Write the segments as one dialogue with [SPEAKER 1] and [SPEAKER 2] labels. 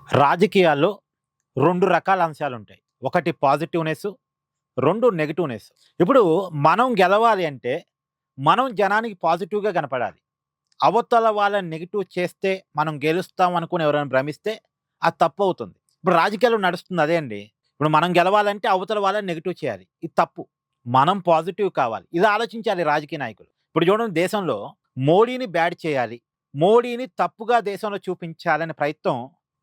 [SPEAKER 1] రాజకీయాల్లో 2 రకాల అంశాలుంటాయి. ఒకటి పాజిటివ్‌నెస్, 2 నెగెటివ్‌నెస్. ఇప్పుడు మనం గెలవాలి అంటే, మనం జనానికి పాజిటివ్‌గా కనపడాలి. అవతల వాళ్ళని నెగెటివ్ చేస్తే మనం గెలుస్తాం అనుకుని ఎవరైనా భ్రమిస్తే అది తప్పవుతుంది. ఇప్పుడు రాజకీయాల్లో నడుస్తుంది అదే అండి. ఇప్పుడు మనం గెలవాలంటే అవతల వాళ్ళని నెగెటివ్ చేయాలి. ఇది తప్పు. మనం పాజిటివ్ కావాలి. ఇది ఆలోచించాలి రాజకీయ నాయకులు. ఇప్పుడు చూడండి దేశంలో మోడీని బ్యాడ్ చేయాలి. మోడీని తప్పుగా దేశంలో చూపించాలనే ప్రయత్నం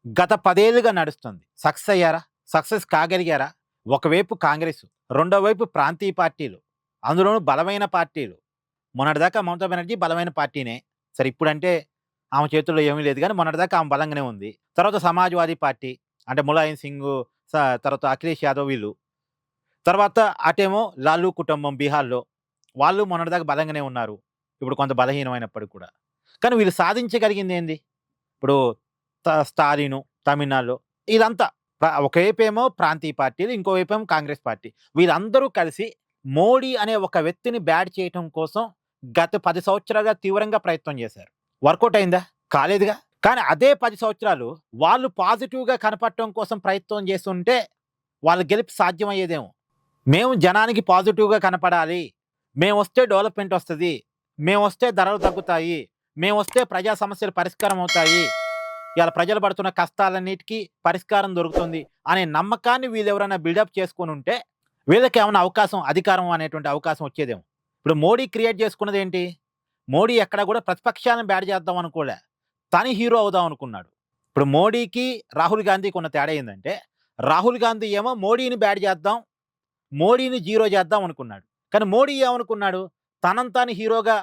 [SPEAKER 1] గత 10 ఏళ్లుగా నడుస్తుంది. సక్సెస్ అయ్యారా? సక్సెస్ కాగలిగారా? ఒకవైపు కాంగ్రెస్, రెండో వైపు ప్రాంతీయ పార్టీలు, అందులోనూ బలమైన పార్టీలు. మొన్నటిదాకా మమతా బెనర్జీ బలమైన పార్టీనే. సరే ఇప్పుడంటే ఆమె చేతుల్లో ఏమీ లేదు గానీ, మొన్నటిదాకా ఆమె బలంగానే ఉంది. తర్వాత సమాజ్‌వాదీ పార్టీ అంటే ములాయం సింగ్, తర్వాత అఖిలేష్ యాదవ్ వీళ్ళు. తర్వాత అటేమో లాలూ కుటుంబం బీహార్‌లో. వాళ్ళు మొన్నటిదాకా బలంగానే ఉన్నారు. ఇప్పుడు కొంత బలహీనమైనప్పటికి కూడా. కానీ వీళ్ళు సాధించగలిగిందేంది? ఇప్పుడు స్టాలిను తమిళనాడులో ఇదంతా ఒకవైపేమో ప్రాంతీయ పార్టీలు, ఇంకోవైపేమో కాంగ్రెస్ పార్టీ. వీళ్ళందరూ కలిసి మోడీ అనే ఒక వ్యక్తిని బ్యాడ్ చేయటం కోసం గత 10 సంవత్సరాలుగా తీవ్రంగా ప్రయత్నం చేశారు. వర్కౌట్ అయిందా? కాలేదుగా. కానీ అదే 10 సంవత్సరాలు వాళ్ళు పాజిటివ్‌గా కనపడటం కోసం ప్రయత్నం చేస్తుంటే వాళ్ళ గెలుపు సాధ్యమయ్యేదేమో. మేము జనానికి పాజిటివ్‌గా కనపడాలి. మేమొస్తే డెవలప్‌మెంట్ వస్తది. మేమొస్తే ధరలు తగ్గుతాయి. మేమొస్తే ప్రజా సమస్యలు పరిష్కారం అవుతాయి. ఇయాల ప్రజలు పడుతున్న కష్టాలన్నిటికి పరిష్కారం దొరుకుతుంది అనే నమ్మకాన్ని వీళ్ళెవరైనా బిల్డప్ చేసుకొనుంటే, వీళ్ళకేమన్నా అవకాశం, అధికారం అనేటువంటి అవకాశం వచ్చేదేమో. ఇప్పుడు మోడీ క్రియేట్ చేసుకున్నదేంటి? మోడీ ఎక్కడ కూడా ప్రతిపక్షాలను బ్యాడ్ చేద్దాం అనుకోలే. తను హీరో అవుదాం అనుకున్నాడు. ఇప్పుడు మోడీకి, రాహుల్ గాంధీకి ఉన్న తేడా ఏందంటే, రాహుల్ గాంధీ ఏమో మోడీని బ్యాడ్ చేద్దాం, మోడీని జీరో చేద్దాం అనుకున్నాడు. కానీ మోడీ ఏమనుకున్నాడు? తనను తాను హీరోగా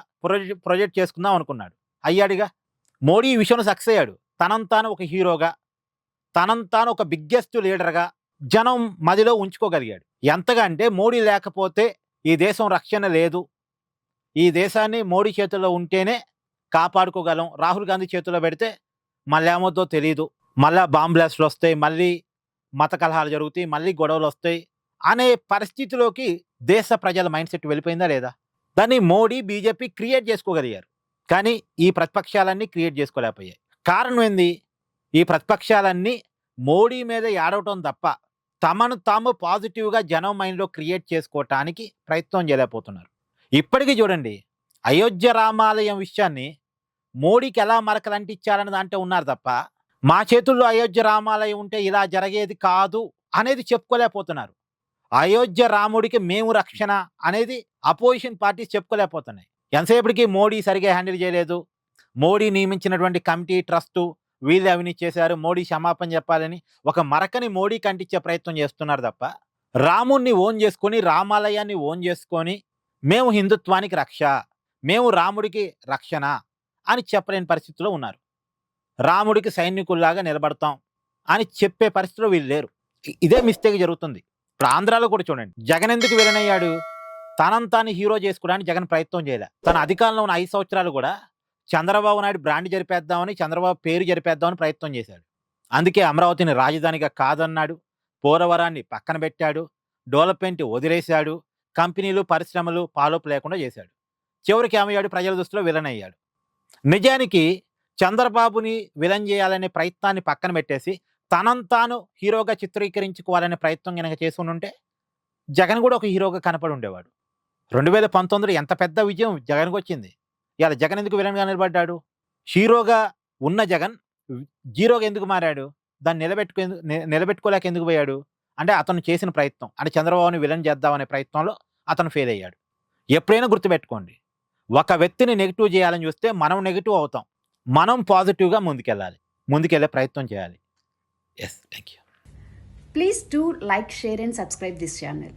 [SPEAKER 1] ప్రొజెక్ట్ చేసుకుందాం అనుకున్నాడు. అయ్యాడుగా. మోడీ ఈ విషయంలో సక్సెస్ అయ్యాడు. తనను తాను ఒక హీరోగా, తనను తాను ఒక బిగ్గెస్ట్ లీడర్‌గా జనం మదిలో ఉంచుకోగలిగాడు. ఎంతగా అంటే మోడీ లేకపోతే ఈ దేశం రక్షణ లేదు. ఈ దేశాన్ని మోడీ చేతుల్లో ఉంటేనే కాపాడుకోగలం. రాహుల్ గాంధీ చేతుల్లో పెడితే మళ్ళేమవుద్దో తెలీదు. మళ్ళా బాంబ్ బ్లాస్ట్‌లొస్తాయి. మళ్ళీ మత కలహాలు జరుగుతాయి. మళ్ళీ గొడవలొస్తాయి అనే పరిస్థితిలోకి దేశ ప్రజల మైండ్‌సెట్ వెళ్ళిపోయిందా లేదా? దాన్ని మోడీ, బీజేపీ క్రియేట్ చేసుకోగలిగారు. కానీ ఈ ప్రతిపక్షాలన్నీ క్రియేట్ చేసుకోలేకపోయాయి. కారణం ఏంది? ఈ ప్రతిపక్షాలన్నీ మోడీ మీద ఏడవటం తప్ప తమను తాము పాజిటివ్‌గా జనం మైండ్‌లో క్రియేట్ చేసుకోవటానికి ప్రయత్నం చేయలేకపోతున్నారు. ఇప్పటికి చూడండి, అయోధ్య రామాలయం విషయాన్ని మోడీకి ఎలా మరకలంటించాలన్న దాంట్లో ఉన్నారు తప్ప, మా చేతుల్లో అయోధ్య రామాలయం ఉంటే ఇలా జరిగేది కాదు అనేది చెప్పుకోలేకపోతున్నారు. అయోధ్య రాముడికి మేము రక్షణ అనేది అపోజిషన్ పార్టీస్ చెప్పుకోలేకపోతున్నాయి. ఎంతసేపటికి మోడీ సరిగ్గా హ్యాండిల్ చేయలేదు. మోడీ నియమించినటువంటి కమిటీ, ట్రస్టు వీళ్ళే అవినీతి చేశారు. మోడీ క్షమాపణ చెప్పాలని ఒక మరకని మోడీకి అంటించే ప్రయత్నం చేస్తున్నారు తప్ప, రాముడిని ఓన్ చేసుకొని, రామాలయాన్ని ఓన్ చేసుకొని, మేము హిందుత్వానికి రక్ష, మేము రాముడికి రక్షణ అని చెప్పలేని పరిస్థితిలో ఉన్నారు. రాముడికి సైనికుల్లాగా నిలబడతాం అని చెప్పే పరిస్థితిలో వీళ్ళు లేరు. ఇదే మిస్టేక్ జరుగుతుంది. ఇప్పుడు ఆంధ్రాలో కూడా చూడండి, జగన్ ఎందుకు విలన్ అయ్యాడు? తనను తాను హీరో చేసుకోవడానికి జగన్ ప్రయత్నం చేయలే. తన అధికారంలో ఉన్న 5 సంవత్సరాలు కూడా చంద్రబాబు నాయుడు బ్రాండ్ జరిపేద్దామని, చంద్రబాబు పేరు జరిపేద్దామని ప్రయత్నం చేశాడు. అందుకే అమరావతిని రాజధానిగా కాదన్నాడు. పోలవరాన్ని పక్కన పెట్టాడు. డెవలప్‌మెంట్ వదిలేశాడు. కంపెనీలు, పరిశ్రమలు పాలోపు లేకుండా చేశాడు. చివరికి ఏమయ్యాడు? ప్రజల దృష్టిలో విలన్ అయ్యాడు. నిజానికి చంద్రబాబుని విలన్ చేయాలనే ప్రయత్నాన్ని పక్కన పెట్టేసి, తనను తాను హీరోగా చిత్రీకరించుకోవాలనే ప్రయత్నం గనక చేసుకొనుంటే, జగన్ కూడా ఒక హీరోగా కనపడి ఉండేవాడు. 2019లో ఎంత పెద్ద విజయం జగన్‌కొచ్చింది. ఇయాల జగన్ ఎందుకు విలన్‌గా నిలబడ్డాడు? హీరోగా ఉన్న జగన్ జీరోగా ఎందుకు మారాడు? దాన్ని నిలబెట్టుకోలేక ఎందుకు పోయాడు? అంటే అతను చేసిన ప్రయత్నం. అంటే చంద్రబాబుని విలన్ చేద్దామనే ప్రయత్నంలో అతను ఫెయిల్ అయ్యాడు. ఎప్పుడైనా గుర్తుపెట్టుకోండి, ఒక వ్యక్తిని నెగెటివ్ చేయాలని చూస్తే మనం నెగెటివ్ అవుతాం. మనం పాజిటివ్‌గా ముందుకెళ్ళాలి. ముందుకెళ్ళే ప్రయత్నం చేయాలి. Yes. Thank you.
[SPEAKER 2] Please do like, share and subscribe this channel.